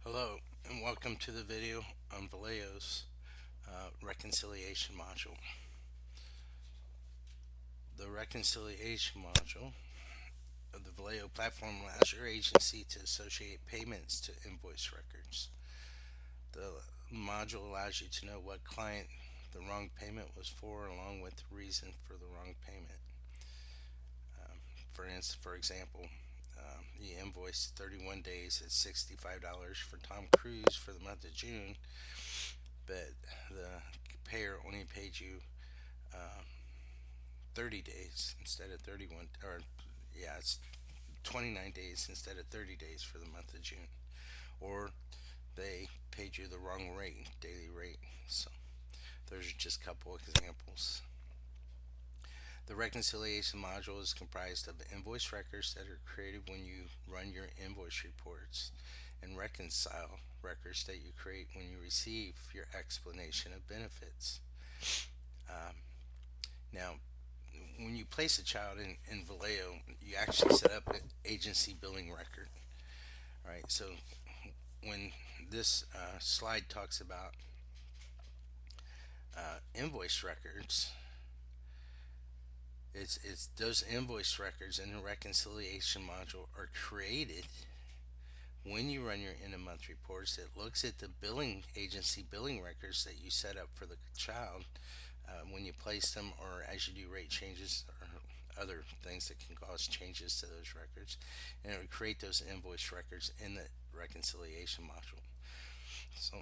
Hello and welcome to the video on Valeo's reconciliation module. The reconciliation module of the Valeo platform allows your agency to associate payments to invoice records. The module allows you to know what client the wrong payment was for, along with the reason for the wrong payment. For example, you invoiced 31 days at $65 for Tom Cruise for the month of June, but the payer only paid you uh, 30 days instead of 31, or yeah, it's 29 days instead of 30 days for the month of June. Or they paid you the wrong rate, daily rate. So those are just a couple examples. The reconciliation module is comprised of invoice records that are created when you run your invoice reports and reconcile records that you create when you receive your explanation of benefits. Um, Now, when you place a child in Valeo, you actually set up an agency billing record, right? So when this slide talks about invoice records, it's those invoice records in the reconciliation module are created when you run your end of month reports. It looks at the billing agency billing records that you set up for the child when you place them, or as you do rate changes or other things that can cause changes to those records, and it would create those invoice records in the reconciliation module. So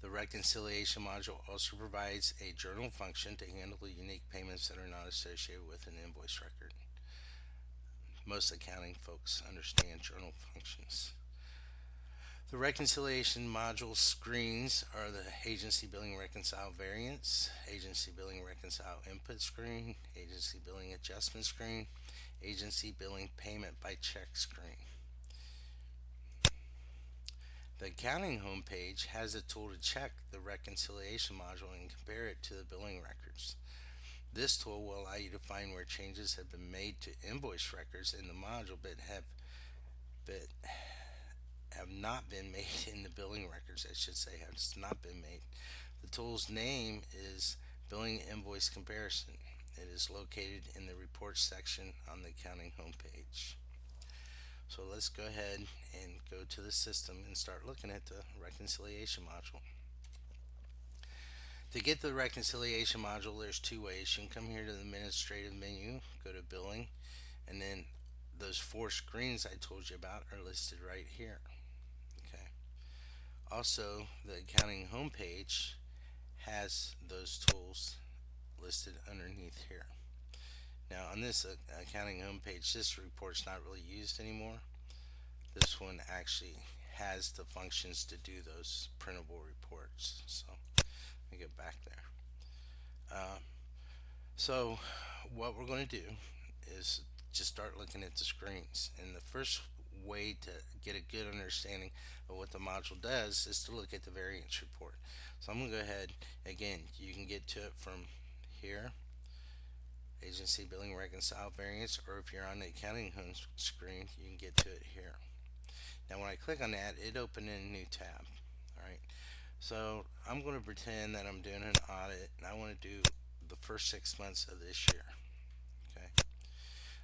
the reconciliation module also provides a journal function to handle the unique payments that are not associated with an invoice record. Most accounting folks understand journal functions. The reconciliation module screens are the agency billing reconcile variance, agency billing reconcile input screen, agency billing adjustment screen, agency billing payment by check screen. The accounting homepage has a tool to check the reconciliation module and compare it to the billing records. This tool will allow you to find where changes have been made to invoice records in the module but have not been made in the billing records, I should say, have not been made. The tool's name is Billing Invoice Comparison. It is located in the Reports section on the accounting homepage. So let's go ahead and go to the system and start looking at the reconciliation module. To get to the reconciliation module, there's two ways. You can come here to the administrative menu, go to billing, and then those four screens I told you about are listed right here. Okay. Also, the accounting homepage has those tools listed underneath here. Now, on this accounting homepage, this report's not really used anymore. This one actually has the functions to do those printable reports. So, let me get back there. Uh, so, what we're going to do is just start looking at the screens. And the first way to get a good understanding of what the module does is to look at the variance report. So I'm going to go ahead, again, you can get to it from here, agency billing reconcile variance, or if you're on the accounting home screen, you can get to it here. Now when I click on that, it opened in a new tab. Alright, so I'm going to pretend that I'm doing an audit and I want to do the first 6 months of this year. Okay,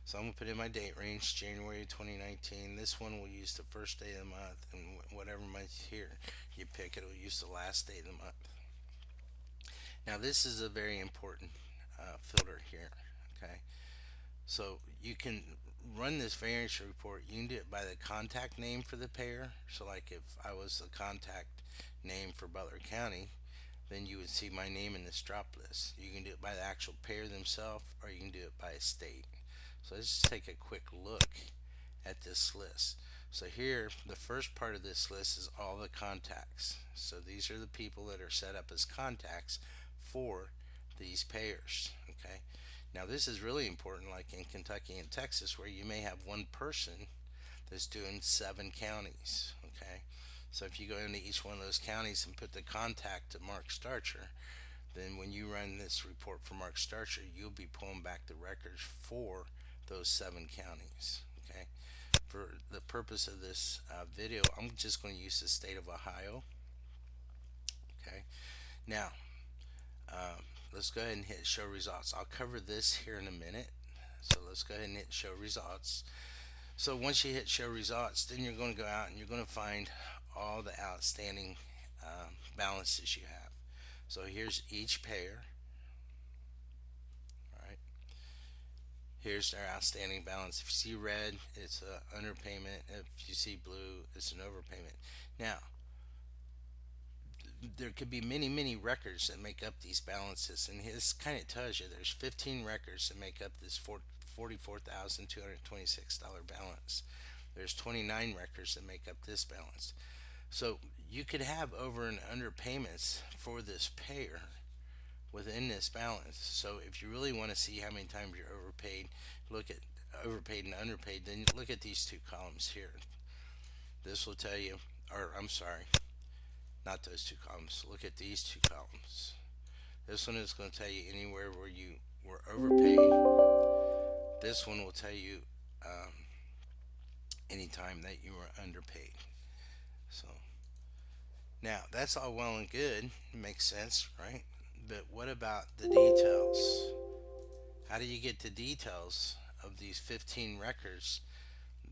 so I'm going to put in my date range, January 2019. This one will use the first day of the month, and whatever month here you pick, it'll use the last day of the month. Now this is a very important filter here. Okay, so you can run this variance report. You can do it by the contact name for the payer. So like if I was the contact name for Butler County, then you would see my name in this drop list. You can do it by the actual payer themselves, or you can do it by a state. So let's just take a quick look at this list. So here, the first part of this list is all the contacts. So these are the people that are set up as contacts for these payers. Okay. Now this is really important, like in Kentucky and Texas, where you may have one person that's doing 7 counties. Okay. So if you go into each one of those counties and put the contact to Mark Starcher, then when you run this report for Mark Starcher, you'll be pulling back the records for those 7 counties. Okay. for the purpose of this video, I'm just going to use the state of Ohio. Okay. Now, um, let's go ahead and hit show results. I'll cover this here in a minute. So let's go ahead and hit show results. So once you hit show results, then you're going to go out and you're going to find all the outstanding balances you have. So here's each payer. All right. Here's their outstanding balance. If you see red, it's an underpayment. If you see blue, it's an overpayment. Now, there could be many, many records that make up these balances, and this kind of tells you there's 15 records that make up this $44,226 balance. There's 29 records that make up this balance. So you could have over and under payments for this payer within this balance. So if you really want to see how many times you're overpaid, look at overpaid and underpaid, then look at these two columns here. This will tell you, or I'm sorry, not those two columns. Look at these two columns. This one is going to tell you anywhere where you were overpaid. This one will tell you um, anytime that you were underpaid. So now that's all well and good. It makes sense, right? But what about the details? How do you get the details of these 15 records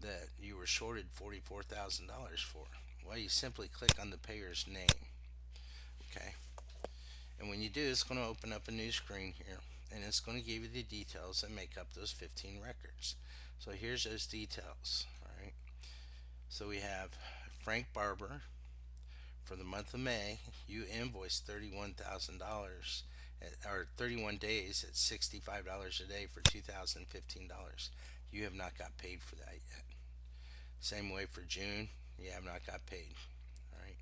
that you were shorted $44,000 for? Well, you simply click on the payer's name. Okay. And when you do, it's going to open up a new screen here, and it's going to give you the details that make up those 15 records. So here's those details. All right. So we have Frank Barber. For the month of May, you invoiced $31,000 or 31 days at $65 a day for $2,015. You have not got paid for that yet. Same way for June, you have not got paid. All right.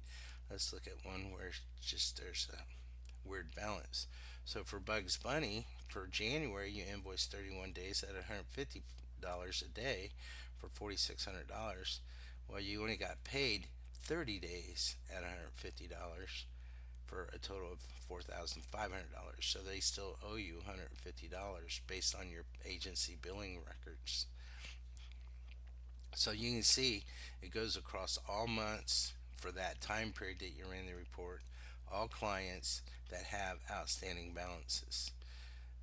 Let's look at one where just there's a weird balance. So for Bugs Bunny, for January, you invoiced 31 days at $150 a day for $4,600. Well, you only got paid 30 days at $150 for a total of $4,500. So they still owe you $150 based on your agency billing records. So you can see it goes across all months for that time period that you're in the report, all clients that have outstanding balances.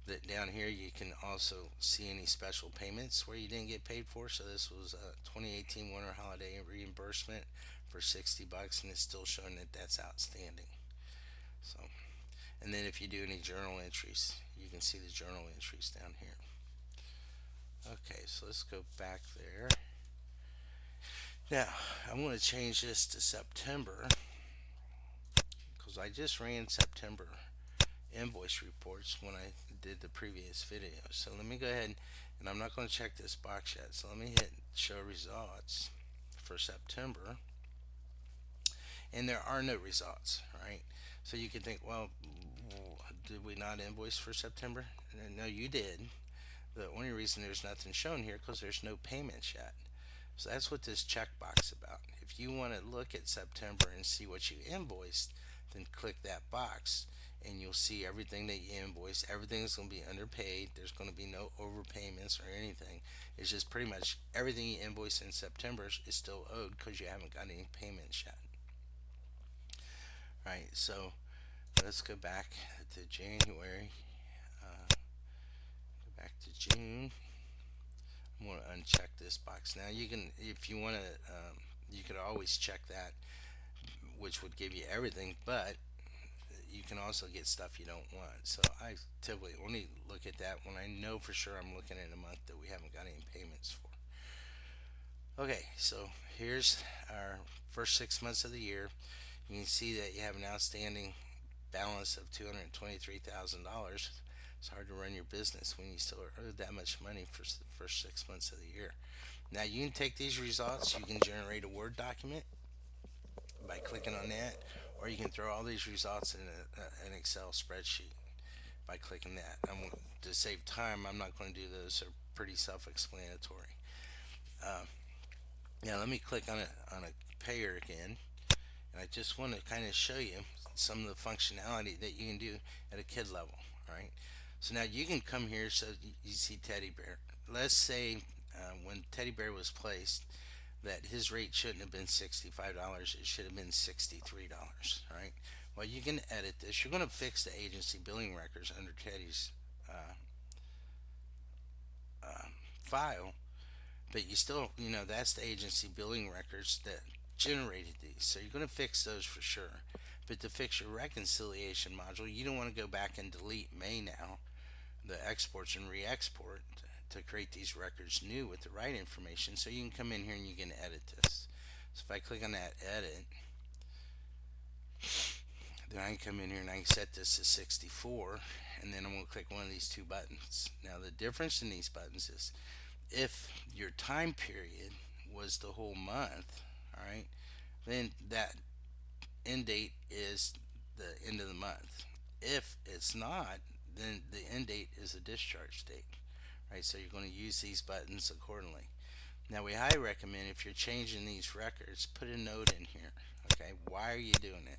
That down here you can also see any special payments where you didn't get paid for. So this was a 2018 winter holiday reimbursement for $60, and it's still showing that that's outstanding. So, and then if you do any journal entries, you can see the journal entries down here. Okay, so let's go back there. Now, I'm going to change this to September because I just ran September invoice reports when I did the previous video. So let me go ahead and I'm not going to check this box yet. So let me hit show results for September. And there are no results, right? So you can think, well, did we not invoice for September? No, you did. The only reason there's nothing shown here because there's no payments yet. So that's what this checkbox about. If you want to look at September and see what you invoiced, then click that box and you'll see everything that you invoiced. Everything's going to be underpaid. There's going to be no overpayments or anything. It's just pretty much everything you invoiced in September is still owed because you haven't got any payments yet. Right, so let's go back to January. Go back to June. I'm going to uncheck this box. Now you can, if you want to, you could always check that, which would give you everything, but you can also get stuff you don't want. So I typically only look at that when I know for sure I'm looking at a month that we haven't got any payments for. Okay, so here's our first 6 months of the year. You can see that you have an outstanding balance of $223,000. It's hard to run your business when you still are owed that much money for the first 6 months of the year. Now you can take these results, you can generate a Word document by clicking on that, or you can throw all these results in an Excel spreadsheet by clicking that. To save time, I'm not going to do those. They're pretty self-explanatory. Uh, now let me click on a payer again, and I just want to kind of show you some of the functionality that you can do at a kid level. All right. So now you can come here. So you see Teddy Bear. Let's say when Teddy Bear was placed, that his rate shouldn't have been $65. It should have been $63. Right? Well, you can edit this. You're going to fix the agency billing records under Teddy's uh, file, but you still, that's the agency billing records that generated these. So you're going to fix those for sure. But to fix your reconciliation module, you don't want to go back and delete May now, the exports and re-export to create these records new with the right information. So you can come in here and you can edit this. So if I click on that edit, then I can come in here and I can set this to 64, and then I'm going to click one of these two buttons. Now the difference in these buttons is if your time period was the whole month, all right, then that end date is the end of the month. If it's not, then the end date is a discharge date, right? So you're going to use these buttons accordingly. Now, we highly recommend if you're changing these records, put a note in here. Okay, why are you doing it?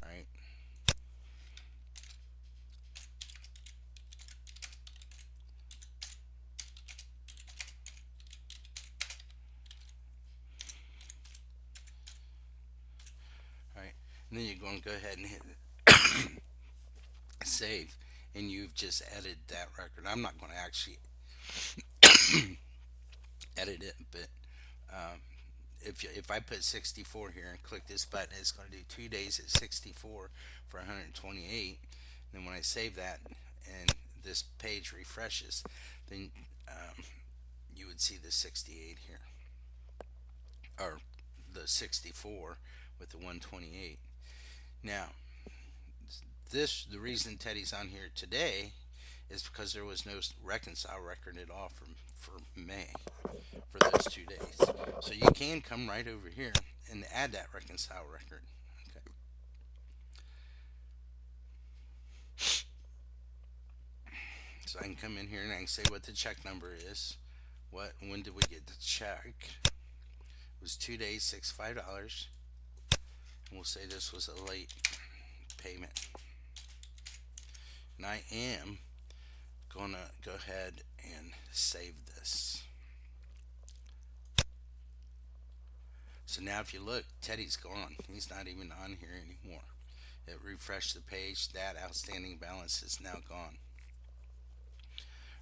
All right, all right, and then you're going to go ahead and hit save, and you've just edited that record. I'm not going to actually edit it, but um, if I put 64 here and click this button, it's going to do 2 days at 64 for 128. Then when I save that and this page refreshes, then you would see the 68 here, or the 64 with the 128. Now, the reason Teddy's on here today is because there was no reconcile record at all for May for those 2 days. So you can come right over here and add that reconcile record. Okay. So I can come in here and I can say what the check number is. When did we get the check? It was 2 days, $65. And we'll say this was a late payment. And I am gonna go ahead and save this. So now if you look, Teddy's gone. He's not even on here anymore. It refreshed the page. That outstanding balance is now gone.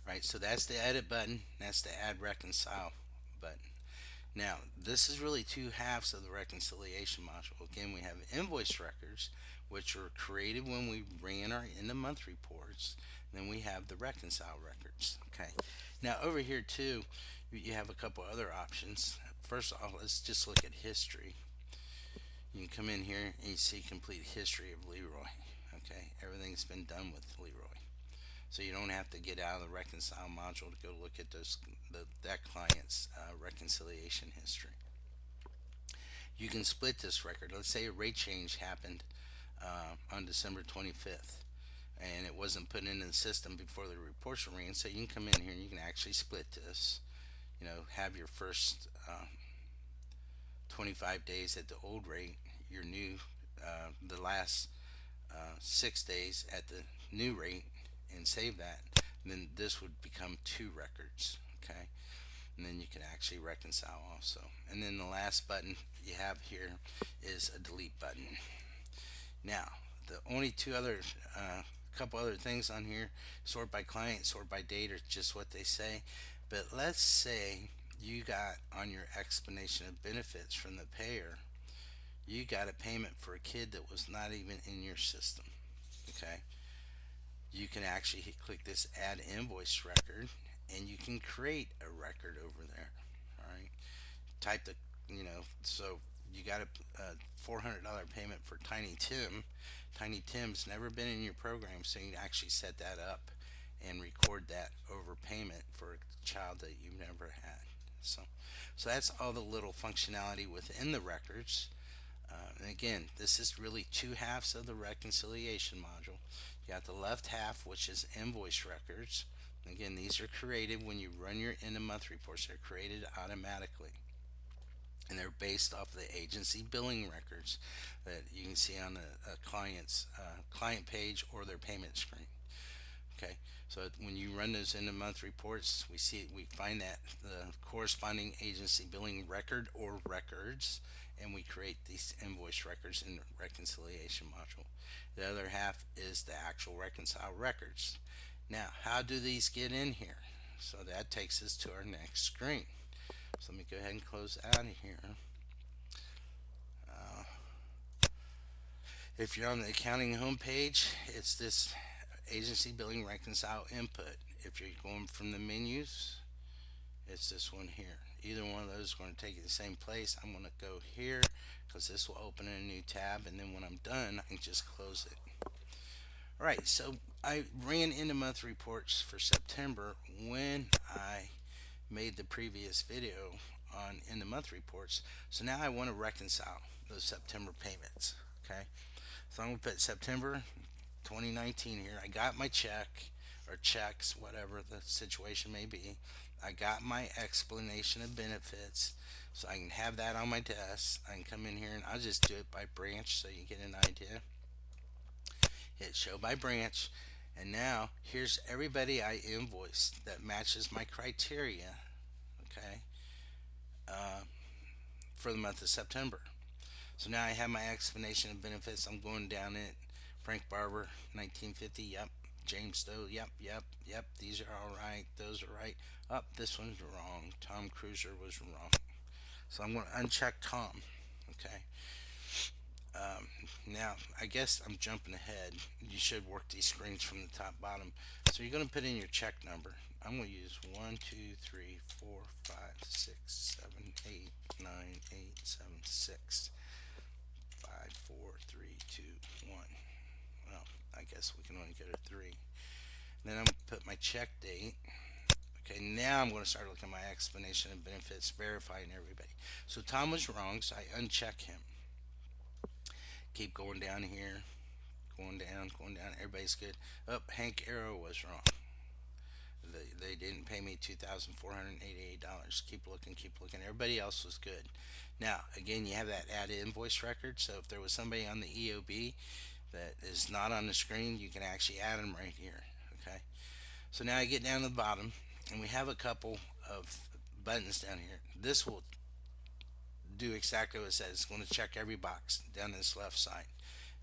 Right, so that's the edit button. That's the add reconcile button. Now, this is really two halves of the reconciliation module. Again, we have invoice records, which were created when we ran our end of month reports. Then we have the reconcile records. Okay. Now, over here, too, you have a couple other options. First off, let's just look at history. You can come in here and you see complete history of Leroy. Okay. Everything's been done with Leroy. So you don't have to get out of the reconcile module to go look at that client's reconciliation history. You can split this record. Let's say a rate change happened on December 25th and it wasn't put into the system before the reports were ran. So you can come in here and you can actually split this. Have your first 25 days at the old rate, your new, the last 6 days at the new rate, and save that. And then this would become two records. Okay. And then you can actually reconcile also. And then the last button you have here is a delete button. Now, the only couple other things on here, sort by client, sort by date, are just what they say. But let's say you got on your explanation of benefits from the payer, you got a payment for a kid that was not even in your system. Okay. You can actually click this add invoice record and you can create a record over there. All right. Type so you got a $400 payment for Tiny Tim. Tiny Tim's never been in your program, so you can actually set that up and record that overpayment for a child that you've never had. So that's all the little functionality within the records. And again, this is really two halves of the reconciliation module. You got the left half, which is invoice records. Again, these are created when you run your end of month reports. They're created automatically. And they're based off of the agency billing records that you can see on a client's client page or their payment screen. Okay, so when you run those end of month reports, we find that the corresponding agency billing record or records, and we create these invoice records in the reconciliation module. The other half is the actual reconcile records. Now, how do these get in here? So that takes us to our next screen. So let me go ahead and close out of here. Uh, if you're on the accounting homepage, it's this agency billing reconcile input. If you're going from the menus, it's this one here. Either one of those is going to take you to the same place. I'm going to go here because this will open a new tab, and then when I'm done, I can just close it. All right, so I ran into month reports for September when I made the previous video on in the month reports. So now I want to reconcile those September payments. Okay, so I'm going to put September 2019 here. I got my check or checks, whatever the situation may be. I got my explanation of benefits, so I can have that on my desk. I can come in here and I'll just do it by branch so you get an idea. Hit show by branch, and now here's everybody I invoiced that matches my criteria. Okay, uh, for the month of September. So now I have my explanation of benefits. I'm going down it. Frank Barber, 1950. Yep. James Stowe. Yep. Yep. Yep. These are all right. Those are right. Up. This one's wrong. Tom Cruiser was wrong. So I'm going to uncheck Tom. Okay. Um, Now I guess I'm jumping ahead. You should work these screens from the top bottom. So you're going to put in your check number. I'm going to use 1, 2, 3, 4, 5, 6, 7, 8, 9, 8, 7, 6. 5, 4, 3, 2, 1. Well, I guess we can only go to 3. Then I'm going to put my check date. Okay, now I'm going to start looking at my explanation of benefits, verifying everybody. So Tom was wrong, so I uncheck him. Keep going down here, going down, going down. Everybody's good. Up, Hank Arrow was wrong. They didn't pay me $2,488. Keep looking. Everybody else was good. Now, again, you have that add invoice record. So if there was somebody on the EOB that is not on the screen, you can actually add them right here. Okay. So now I get down to the bottom, and we have a couple of buttons down here. This will do exactly what it says. It's going to check every box down this left side.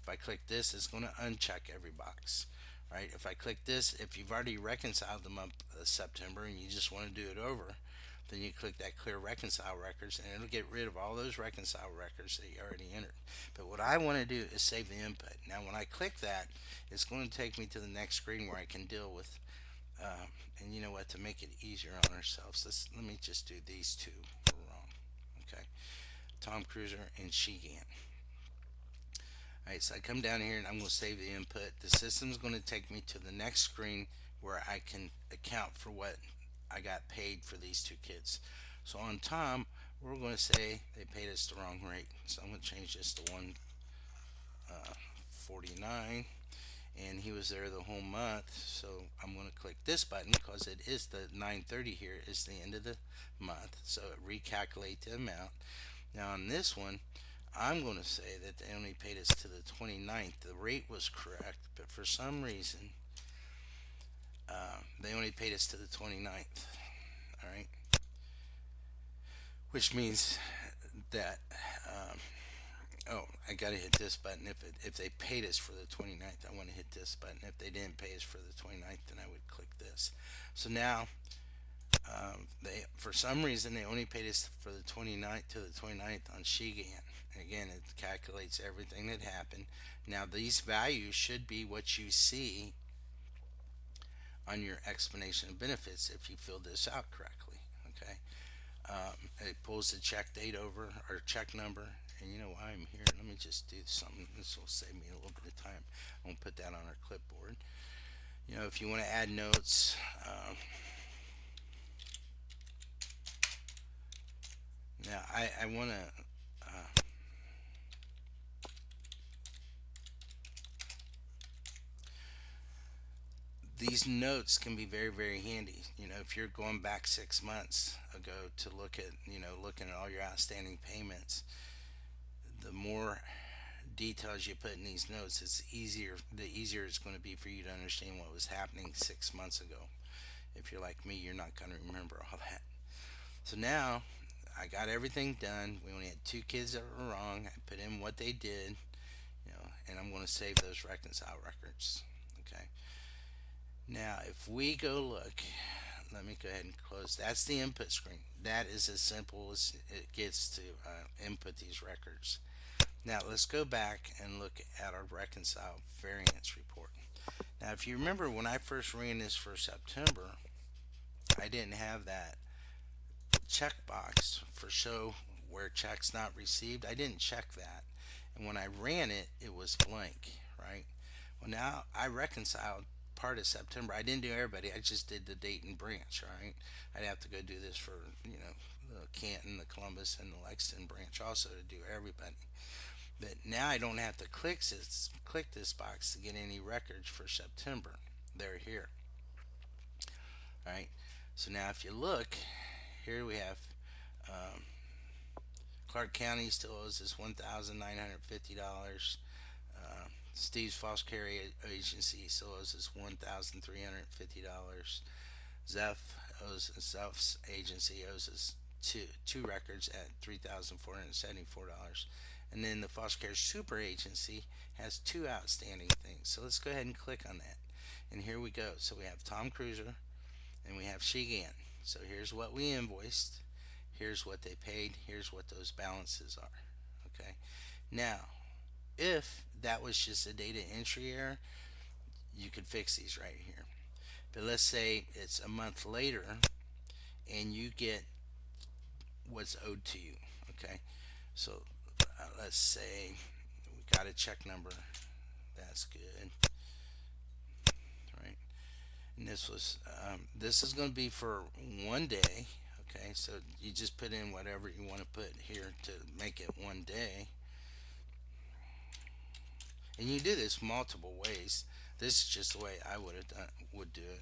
If I click this, it's going to uncheck every box. Right? If I click this, if you've already reconciled the month of September and you just want to do it over, then you click that clear reconcile records and it'll get rid of all those reconcile records that you already entered. But what I want to do is save the input. Now when I click that, it's going to take me to the next screen where I can deal with and you know what, to make it easier on ourselves, let me just do these two wrong. Okay, Tom Cruiser and Sheegan. Alright, so I come down here and I'm going to save the input. The system's going to take me to the next screen where I can account for what I got paid for these two kids. So on Tom, we're going to say they paid us the wrong rate. So I'm going to change this to 149, and he was there the whole month. So I'm going to click this button because it is the 9:30 here is the end of the month. So it recalculate the amount. Now on this one, I'm going to say that they only paid us to the 29th. The rate was correct, but for some reason, they only paid us to the 29th. All right, which means that oh, I got to hit this button. If they paid us for the 29th, I want to hit this button. If they didn't pay us for the 29th, then I would click this. So now they, for some reason, they only paid us for the 29th to the 29th on Sheegan. Again, it calculates everything that happened. Now these values should be what you see on your explanation of benefits if you fill this out correctly. Okay, it pulls the check date over or check number. And you know why I'm here? Let me just do something. This will save me a little bit of time. I'm gonna put that on our clipboard. You know, if you want to add notes, now I want to. These notes can be very, very handy. You know, if you're going back 6 months ago to look at, looking at all your outstanding payments, the more details you put in these notes, it's easier. The easier it's going to be for you to understand what was happening 6 months ago. If you're like me, you're not going to remember all that. So now I got everything done. We only had two kids that were wrong. I put in what they did, and I'm going to save those reconcile records. Okay. Now, if we go look, let me go ahead and close. That's the input screen. That is as simple as it gets to input these records. Now, let's go back and look at our reconcile variance report. Now, if you remember when I first ran this for September, I didn't have that checkbox for show where checks not received. I didn't check that. And when I ran it, it was blank, right? Well, now I reconciled part of September. I didn't do everybody. I just did the Dayton branch, right? I'd have to go do this for, the Canton, the Columbus, and the Lexington branch also to do everybody. But now I don't have to click this box to get any records for September. They're here, right? So now if you look, here we have um, Clark County still owes us $1,950. Steve's Foster Care Agency still owes us $1,350. Zeph's agency owes us two records at $3,474. And then the Foster Care Super Agency has two outstanding things. So let's go ahead and click on that. And here we go. So we have Tom Cruiser and we have Shigan. So here's what we invoiced. Here's what they paid. Here's what those balances are. Okay. Now, if that was just a data entry error, you could fix these right here. But let's say it's a month later and you get what's owed to you. Okay. So let's say we got a check number. That's good. Right. And this is going to be for one day. Okay. So you just put in whatever you want to put here to make it one day. And you do this multiple ways. This is just the way I would do it.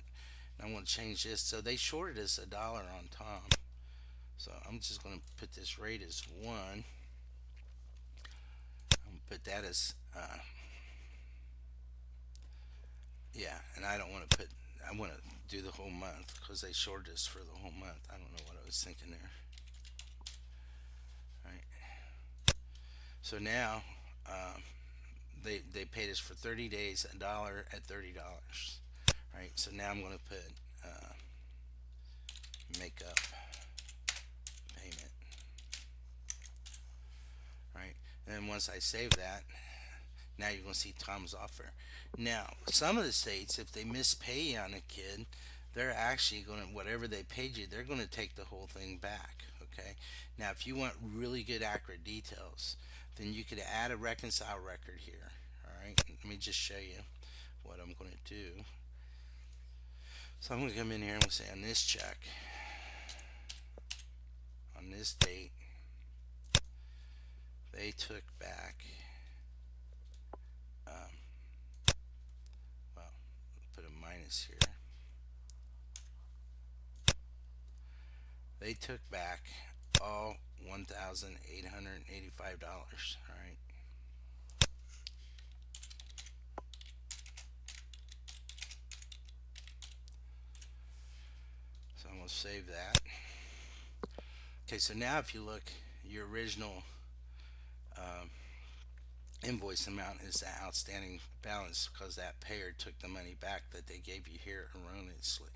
And I want to change this. So they shorted us $1 on Tom. So I'm just going to put this rate as 1. I'm going to put that as, yeah, and I don't want to put, I want to do the whole month because they shorted us for the whole month. I don't know what I was thinking there. Right. So now, they paid us for 30 days, $1 at $30. Right. So now I'm going to put makeup payment. Right. And then once I save that, now you're going to see Tom's offer. Now, some of the states, if they mispay on a kid, they're actually going to, whatever they paid you, they're going to take the whole thing back. Okay. Now, if you want really good, accurate details, then you could add a reconcile record here. All right. Let me just show you what I'm going to do. So I'm going to come in here and we'll say on this check, on this date, they took back, um, well, put a minus here. They took back all $1,885. All right. So I'm going to save that. Okay, so now if you look, your original um, invoice amount is the outstanding balance because that payer took the money back that they gave you here erroneously.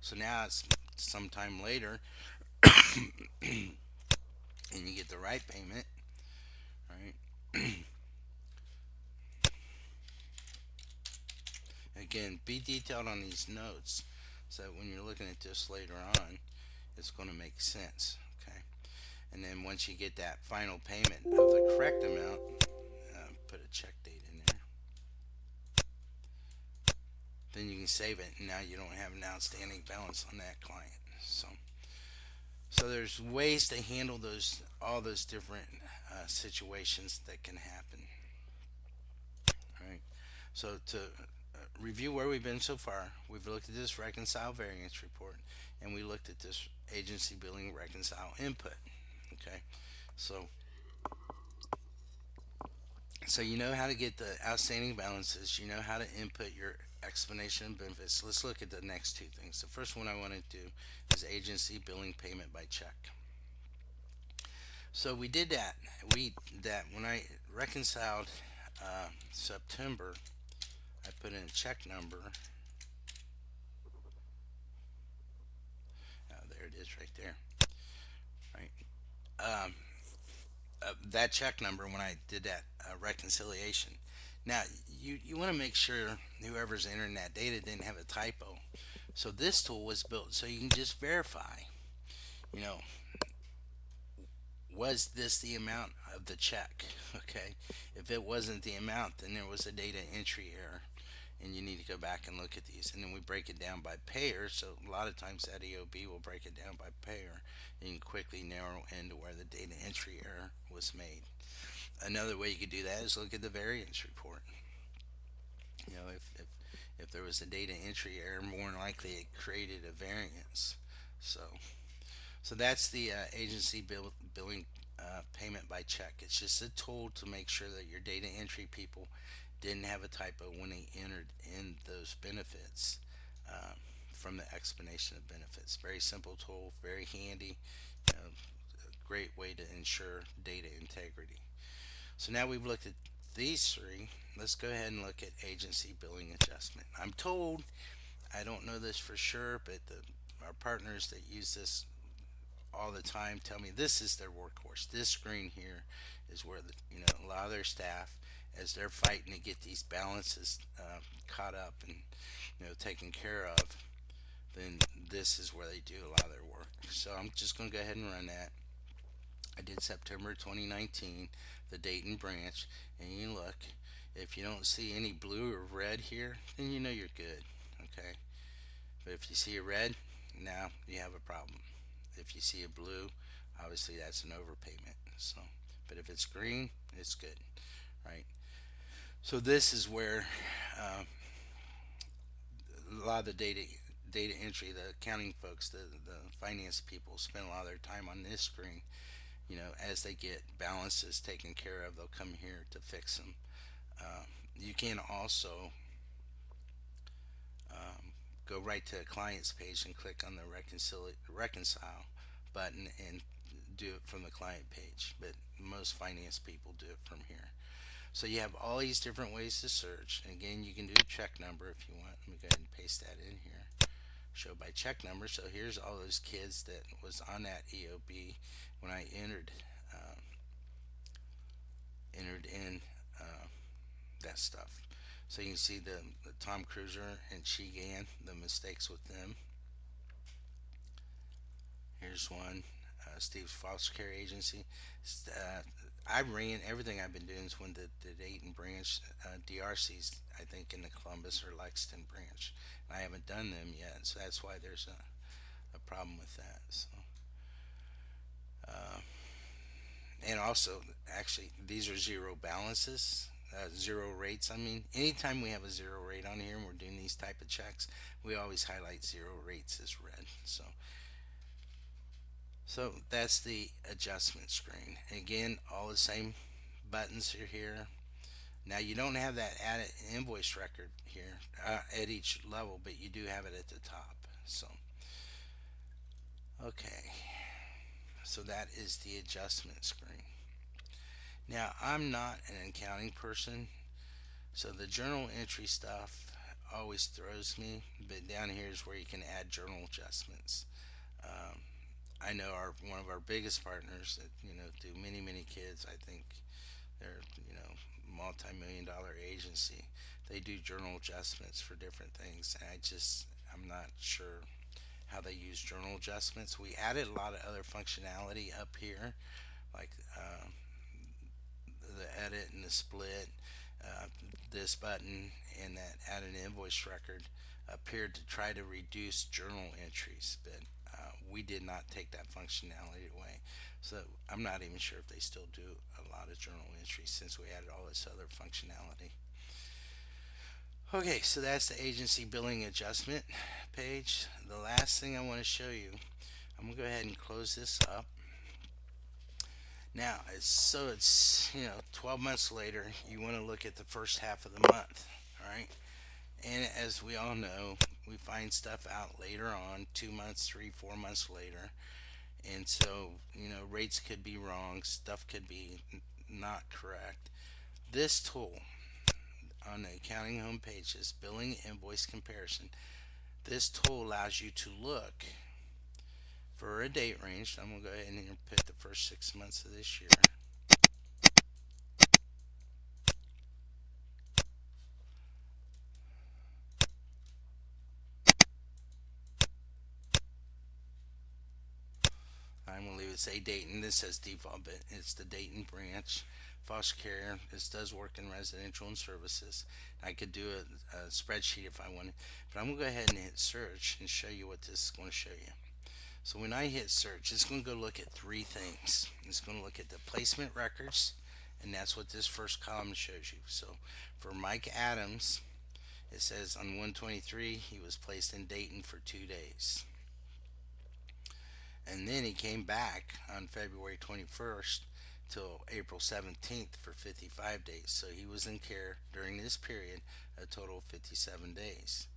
So now it's sometime later and you get the right payment, right? Again, be detailed on these notes so that when you're looking at this later on, it's going to make sense. Okay. And then once you get that final payment of the correct amount, put a check date in there. Then you can save it, and now you don't have an outstanding balance on that client. So there's ways to handle all those different situations that can happen. All right. So to review where we've been so far, we've looked at this reconcile variance report, and we looked at this agency billing reconcile input. Okay. So So you know how to get the outstanding balances. You know how to input your explanation of benefits. Let's look at the next two things. The first one I want to do is agency billing payment by check. So we did that. We that when I reconciled September, I put in a check number. There it is, right there. Right. Um, that check number when I did that reconciliation. Now you want to make sure whoever's entering that data didn't have a typo. So this tool was built so you can just verify. You know, was this the amount of the check? Okay. If it wasn't the amount, then there was a data entry error, and you need to go back and look at these. And then we break it down by payer. So a lot of times that EOB will break it down by payer, and you can quickly narrow into where the data entry error was made. Another way you could do that is look at the variance report. If there was a data entry error, more than likely it created a variance. So that's the billing payment by check. It's just a tool to make sure that your data entry people didn't have a typo when they entered in those benefits uh, from the explanation of benefits. Very simple tool, very handy, great way to ensure data integrity. So now we've looked at these three. Let's go ahead and look at agency billing adjustment. I'm told, I don't know this for sure, but our partners that use this all the time tell me this is their workhorse. This screen here is where a lot of their staff, as they're fighting to get these balances caught up and taken care of, then this is where they do a lot of their work. So I'm just going to go ahead and run that. I did September 2019, the Dayton branch, and you look. If you don't see any blue or red here, then you know you're good. Okay. But if you see a red, now you have a problem. If you see a blue, obviously that's an overpayment. So, but if it's green, it's good, right? So this is where a lot of the data entry, the accounting folks, the finance people spend a lot of their time on this screen. As they get balances taken care of, they'll come here to fix them. You can also go right to the client's page and click on the reconcile button and do it from the client page. But most finance people do it from here. So you have all these different ways to search. Again, you can do a check number if you want. Let me go ahead and paste that in here. Show by check number. So here's all those kids that was on that EOB when I entered in uh, that stuff. So you can see the Tom Cruiser and Chegan, the mistakes with them. Here's one, Steve's Foster Care Agency. Uh, I ran everything I've been doing is when the Dayton branch, DRC's, I think, in the Columbus or Lexington branch. I haven't done them yet, so that's why there's a problem with that. So, uh, and also, actually, these are zero balances, zero rates. I mean, anytime we have a zero rate on here and we're doing these type of checks, we always highlight zero rates as red. So that's the adjustment screen. Again, all the same buttons are here. Now you don't have that added invoice record here at each level, but you do have it at the top. So, okay, so that is the adjustment screen. Now I'm not an accounting person, so the journal entry stuff always throws me. But down here is where you can add journal adjustments. Um, I know one of our biggest partners that do many kids. I think they're multi-million dollar agency. They do journal adjustments for different things, and I'm not sure how they use journal adjustments. We added a lot of other functionality up here, like the edit and the split. Uh, this button and that add an invoice record appeared to try to reduce journal entries, but we did not take that functionality away. So I'm not even sure if they still do a lot of journal entries since we added all this other functionality. Okay, so that's the agency billing adjustment page. The last thing I want to show you, I'm going to go ahead and close this up. Now, it's 12 months later, you want to look at the first half of the month, all right? And as we all know, we find stuff out later on, 2 months, 3, 4 months later. And so, rates could be wrong, stuff could be not correct. This tool on the accounting homepage is billing invoice comparison. This tool allows you to look for a date range. I'm going to go ahead and put the first 6 months of this year. I'm going to leave it say Dayton. This says default, but it's the Dayton branch. Foster care. This does work in residential and services. I could do a spreadsheet if I wanted, but I'm going to go ahead and hit search and show you what this is going to show you. So when I hit search, it's going to go look at three things. It's going to look at the placement records, and that's what this first column shows you. So for Mike Adams, it says on 123 he was placed in Dayton for 2 days. And then he came back on February 21st till April 17th for 55 days. So he was in care during this period a total of 57 days.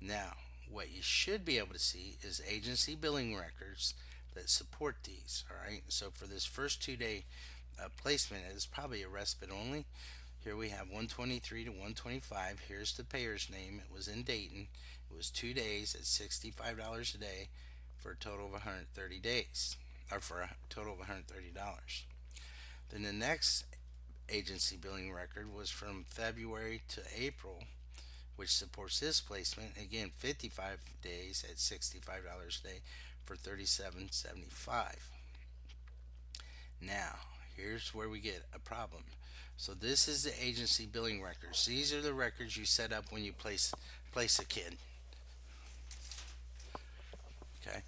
Now, what you should be able to see is agency billing records that support these. All right. So for this first 2 day placement, it's probably a respite only. Here we have 123 to 125. Here's the payer's name. It was in Dayton. It was 2 days at $65 a day for a total of 130 days, or for a total of $130. Then the next agency billing record was from February to April, which supports this placement. Again, 55 days at $65 a day for $37.75. Now, here's where we get a problem. So this is the agency billing records. These are the records you set up when you place a kid. Okay.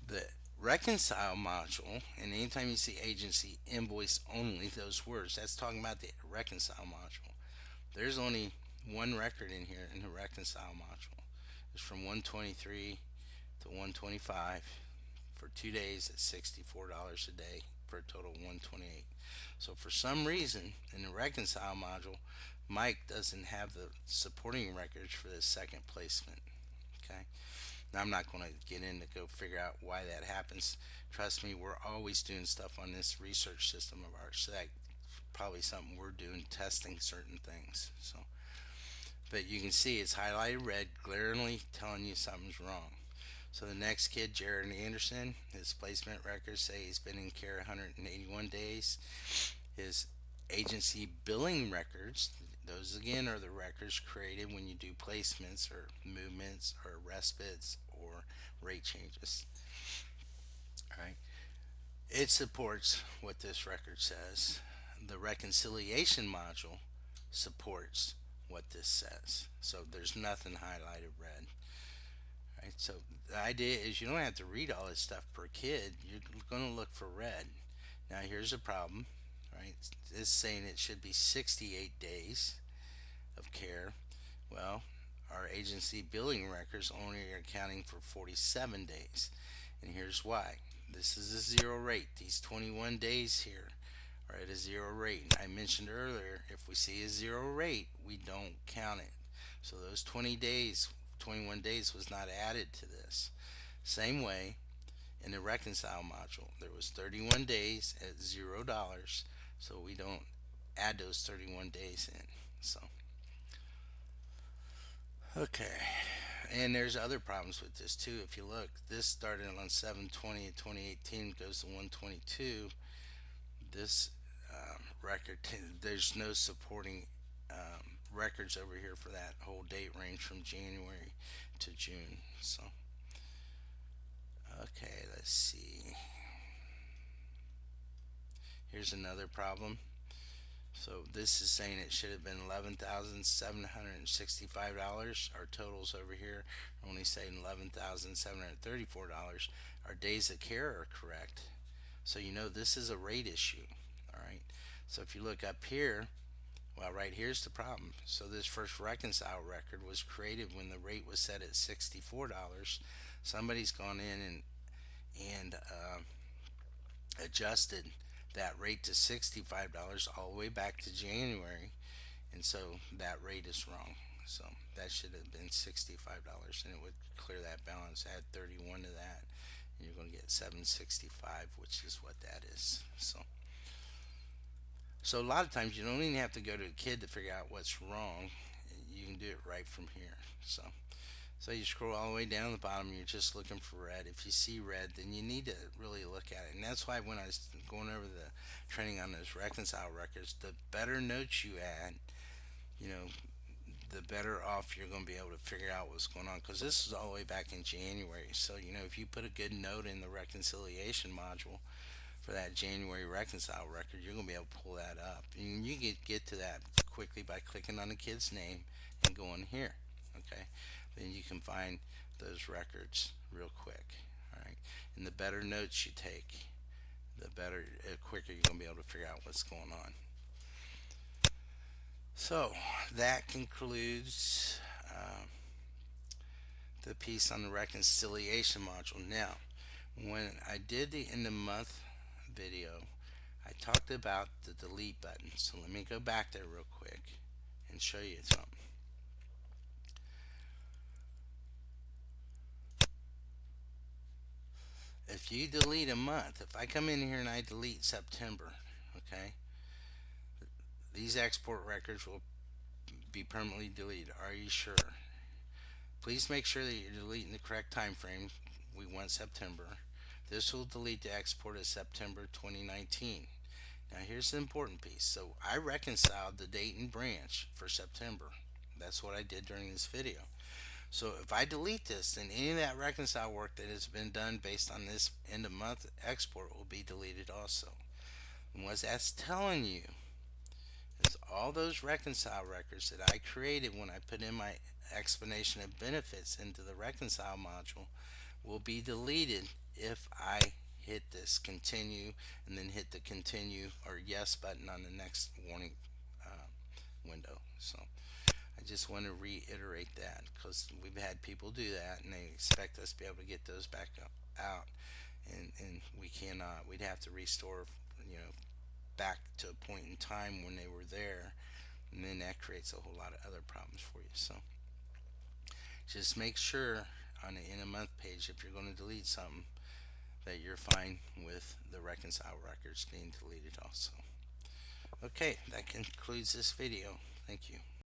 The reconcile module, and anytime you see agency invoice only, those words, that's talking about the reconcile module. There's only one record in here in the reconcile module. It's from 123 to 125 for 2 days at $64 a day for a total of 128. So for some reason in the reconcile module, Mike doesn't have the supporting records for this second placement. Okay. Now I'm not going to get in to go figure out why that happens. Trust me, we're always doing stuff on this research system of ours. So that probably something we're doing, testing certain things. So, but you can see it's highlighted red, glaringly telling you something's wrong. So the next kid, Jared Anderson, his placement records say he's been in care 181 days. His agency billing records, those again are the records created when you do placements or movements or respites or rate changes. All right. It supports what this record says. The reconciliation module supports what this says. So there's nothing highlighted red. Right? So the idea is you don't have to read all this stuff per kid. You're going to look for red. Now here's a problem. Right? It's saying it should be 68 days of care. Well, our agency billing records only are accounting for 47 days. And here's why. This is a zero rate. These 21 days here are at a zero rate. I mentioned earlier, if we see a zero rate, we don't count it. So those 20 days, 21 days was not added to this. Same way in the reconcile module, there was 31 days at $0, so we don't add those 31 days in. So okay, and there's other problems with this too. If you look, this started on 7/20 2018, goes to 122. This record, there's no supporting records over here for that whole date range from January to June. So, okay, let's see. Here's another problem. So this is saying it should have been $11,765. Our totals over here are only saying $11,734. Our days of care are correct. So this is a rate issue. All right. So if you look up here, well, right here's the problem. So this first reconcile record was created when the rate was set at $64. Somebody's gone in and adjusted that rate to $65 all the way back to January, and so that rate is wrong. So that should have been $65, and it would clear that balance. Add 31 to that, and you're going to get 765, which is what that is. So a lot of times you don't even have to go to a kid to figure out what's wrong. You can do it right from here. So you scroll all the way down to the bottom. You're just looking for red. If you see red, then you need to really look at it. And that's why when I was going over the training on those reconcile records, the better notes you add, you know, the better off you're going to be able to figure out what's going on. Because this is all the way back in January. So, if you put a good note in the reconciliation module for that January reconcile record, you're going to be able to pull that up. And you get to that quickly by clicking on the kid's name and going here. Okay? Then you can find those records real quick. All right? And the better notes you take, the better, quicker you're going to be able to figure out what's going on. So that concludes the piece on the reconciliation module. Now, when I did the end of month video, I talked about the delete button. So let me go back there real quick and show you something. If you delete a month, if I come in here and I delete September, okay, these export records will be permanently deleted. Are you sure? Please make sure that you're deleting the correct time frame. We want September. This will delete the export of September 2019. Now here's the important piece. So I reconciled the date and branch for September. That's what I did during this video. So if I delete this, then any of that reconcile work that has been done based on this end of month export will be deleted also. And what that's telling you is all those reconcile records that I created when I put in my explanation of benefits into the reconcile module will be deleted if I hit this continue and then hit the continue or yes button on the next warning window. So I just want to reiterate that because we've had people do that and they expect us to be able to get those back out, and we cannot. We'd have to restore, back to a point in time when they were there, and then that creates a whole lot of other problems for you. So just make sure on the end of month page, if you're going to delete something, that you're fine with the reconcile records being deleted also. Okay, that concludes this video. Thank you.